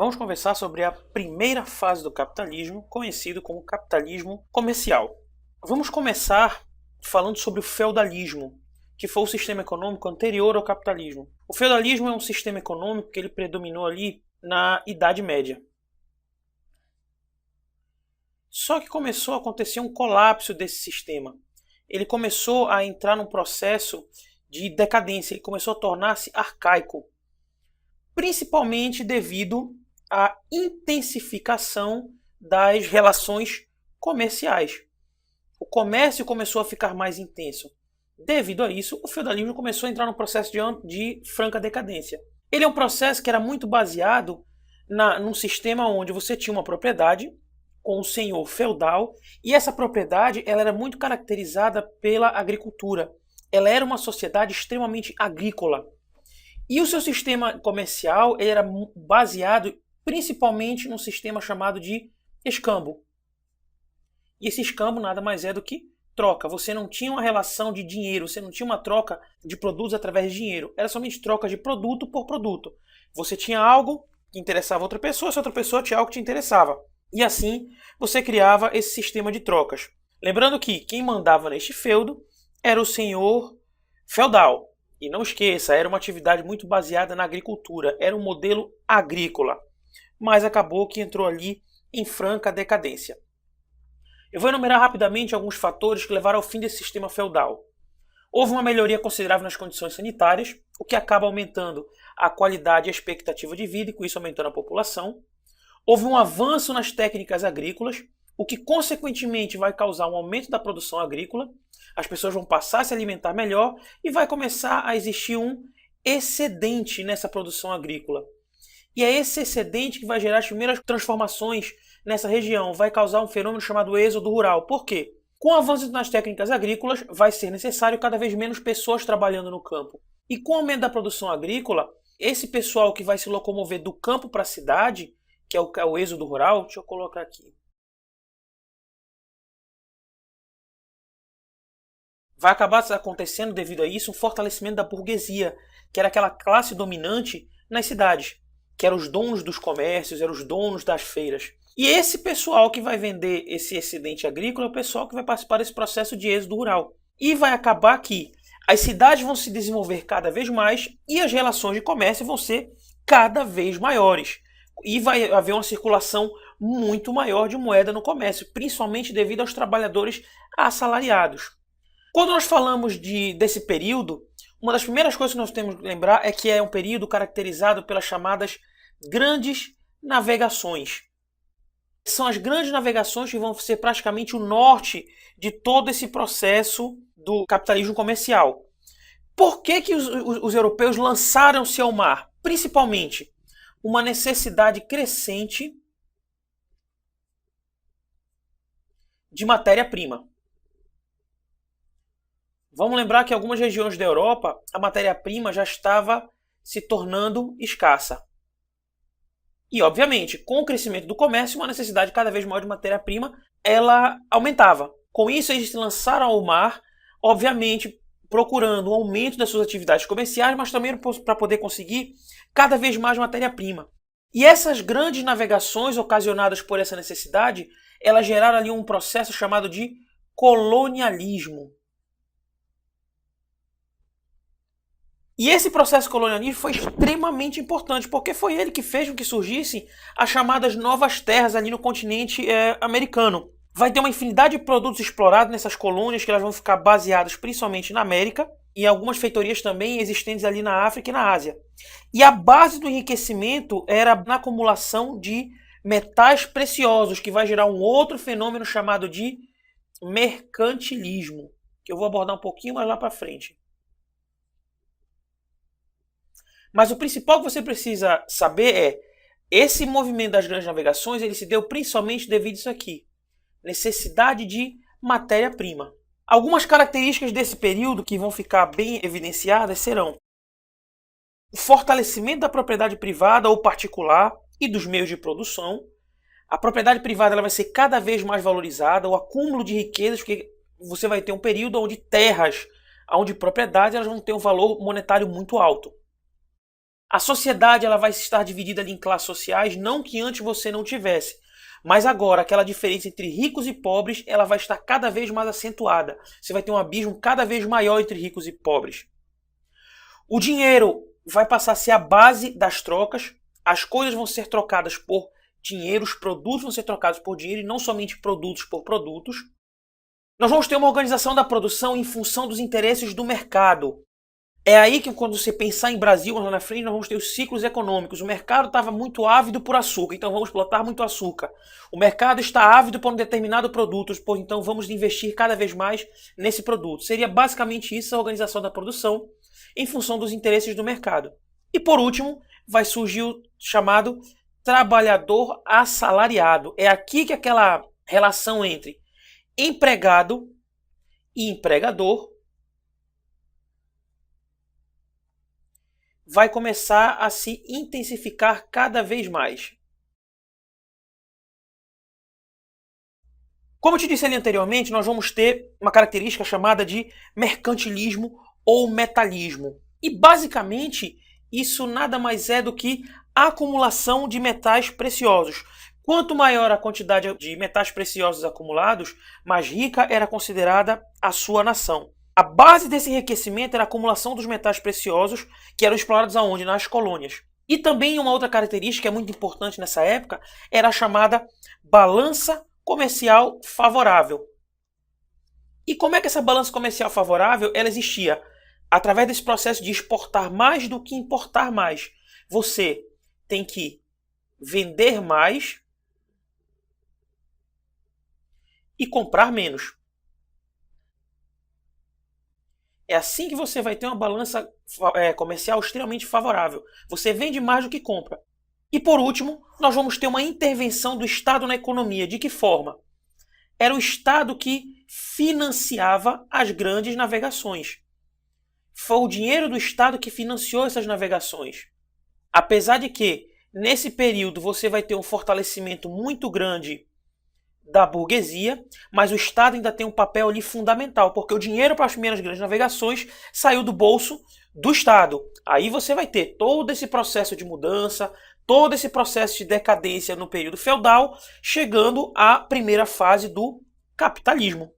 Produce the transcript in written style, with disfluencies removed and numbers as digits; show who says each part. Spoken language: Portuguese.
Speaker 1: Vamos conversar sobre a primeira fase do capitalismo, conhecido como capitalismo comercial. Vamos começar falando sobre o feudalismo, que foi o sistema econômico anterior ao capitalismo. O feudalismo é um sistema econômico que ele predominou ali na Idade Média. Só que começou a acontecer um colapso desse sistema. Ele começou a entrar num processo de decadência, ele começou a tornar-se arcaico, principalmente devido à intensificação das relações comerciais. O comércio começou a ficar mais intenso. Devido a isso, o feudalismo começou a entrar num processo de franca decadência. Ele é um processo que era muito baseado num sistema onde você tinha uma propriedade com um senhor feudal, e essa propriedade ela era muito caracterizada pela agricultura. Ela era uma sociedade extremamente agrícola. E o seu sistema comercial era baseado principalmente num sistema chamado de escambo. E esse escambo nada mais é do que troca. Você não tinha uma relação de dinheiro, você não tinha uma troca de produtos através de dinheiro. Era somente troca de produto por produto. Você tinha algo que interessava a outra pessoa, essa outra pessoa tinha algo que te interessava. E assim você criava esse sistema de trocas. Lembrando que quem mandava neste feudo era o senhor feudal. E não esqueça, era uma atividade muito baseada na agricultura, era um modelo agrícola. Mas acabou que entrou ali em franca decadência. Eu vou enumerar rapidamente alguns fatores que levaram ao fim desse sistema feudal. Houve uma melhoria considerável nas condições sanitárias, o que acaba aumentando a qualidade e a expectativa de vida e com isso aumentando a população. Houve um avanço nas técnicas agrícolas, o que consequentemente vai causar um aumento da produção agrícola. As pessoas vão passar a se alimentar melhor e vai começar a existir um excedente nessa produção agrícola. E é esse excedente que vai gerar as primeiras transformações nessa região, vai causar um fenômeno chamado êxodo rural. Por quê? Com o avanço nas técnicas agrícolas, vai ser necessário cada vez menos pessoas trabalhando no campo. E com o aumento da produção agrícola, esse pessoal que vai se locomover do campo para a cidade, que é o êxodo rural, deixa eu colocar aqui. Vai acabar acontecendo devido a isso um fortalecimento da burguesia, que era aquela classe dominante nas cidades, que eram os donos dos comércios, eram os donos das feiras. E esse pessoal que vai vender esse excedente agrícola é o pessoal que vai participar desse processo de êxodo rural. E vai acabar que as cidades vão se desenvolver cada vez mais e as relações de comércio vão ser cada vez maiores. E vai haver uma circulação muito maior de moeda no comércio, principalmente devido aos trabalhadores assalariados. Quando nós falamos desse período, uma das primeiras coisas que nós temos que lembrar é que é um período caracterizado pelas chamadas grandes navegações. São as grandes navegações que vão ser praticamente o norte de todo esse processo do capitalismo comercial. Por que os europeus lançaram-se ao mar? Principalmente uma necessidade crescente de matéria-prima. Vamos lembrar que em algumas regiões da Europa a matéria-prima já estava se tornando escassa. E, obviamente, com o crescimento do comércio, uma necessidade cada vez maior de matéria-prima, ela aumentava. Com isso, eles se lançaram ao mar, obviamente, procurando um aumento das suas atividades comerciais, mas também para poder conseguir cada vez mais matéria-prima. E essas grandes navegações ocasionadas por essa necessidade, elas geraram ali um processo chamado de colonialismo. E esse processo colonialista foi extremamente importante, porque foi ele que fez com que surgissem as chamadas novas terras ali no continente americano. Vai ter uma infinidade de produtos explorados nessas colônias, que elas vão ficar baseadas principalmente na América, e algumas feitorias também existentes ali na África e na Ásia. E a base do enriquecimento era na acumulação de metais preciosos, que vai gerar um outro fenômeno chamado de mercantilismo, que eu vou abordar um pouquinho mais lá para frente. Mas o principal que você precisa saber é, esse movimento das grandes navegações, ele se deu principalmente devido a isso aqui. Necessidade de matéria-prima. Algumas características desse período que vão ficar bem evidenciadas serão o fortalecimento da propriedade privada ou particular e dos meios de produção. A propriedade privada ela vai ser cada vez mais valorizada, o acúmulo de riquezas, porque você vai ter um período onde terras, onde propriedades elas vão ter um valor monetário muito alto. A sociedade ela vai estar dividida ali em classes sociais, não que antes você não tivesse. Mas agora, aquela diferença entre ricos e pobres, ela vai estar cada vez mais acentuada. Você vai ter um abismo cada vez maior entre ricos e pobres. O dinheiro vai passar a ser a base das trocas. As coisas vão ser trocadas por dinheiro, os produtos vão ser trocados por dinheiro e não somente produtos por produtos. Nós vamos ter uma organização da produção em função dos interesses do mercado. É aí que quando você pensar em Brasil lá na frente, nós vamos ter os ciclos econômicos. O mercado estava muito ávido por açúcar, então vamos plantar muito açúcar. O mercado está ávido por um determinado produto, então vamos investir cada vez mais nesse produto. Seria basicamente isso a organização da produção em função dos interesses do mercado. E por último, vai surgir o chamado trabalhador assalariado. É aqui que aquela relação entre empregado e empregador vai começar a se intensificar cada vez mais. Como eu te disse ali anteriormente, nós vamos ter uma característica chamada de mercantilismo ou metalismo. E basicamente, isso nada mais é do que a acumulação de metais preciosos. Quanto maior a quantidade de metais preciosos acumulados, mais rica era considerada a sua nação. A base desse enriquecimento era a acumulação dos metais preciosos que eram explorados aonde? Nas colônias. E também uma outra característica que é muito importante nessa época era a chamada balança comercial favorável. E como é que essa balança comercial favorável ela existia? Através desse processo de exportar mais do que importar mais. Você tem que vender mais e comprar menos. É assim que você vai ter uma balança comercial extremamente favorável. Você vende mais do que compra. E por último, nós vamos ter uma intervenção do Estado na economia. De que forma? Era o Estado que financiava as grandes navegações. Foi o dinheiro do Estado que financiou essas navegações. Apesar de que, nesse período, você vai ter um fortalecimento muito grande da burguesia, mas o Estado ainda tem um papel ali fundamental, porque o dinheiro para as primeiras grandes navegações saiu do bolso do Estado. Aí você vai ter todo esse processo de mudança, todo esse processo de decadência no período feudal, chegando à primeira fase do capitalismo.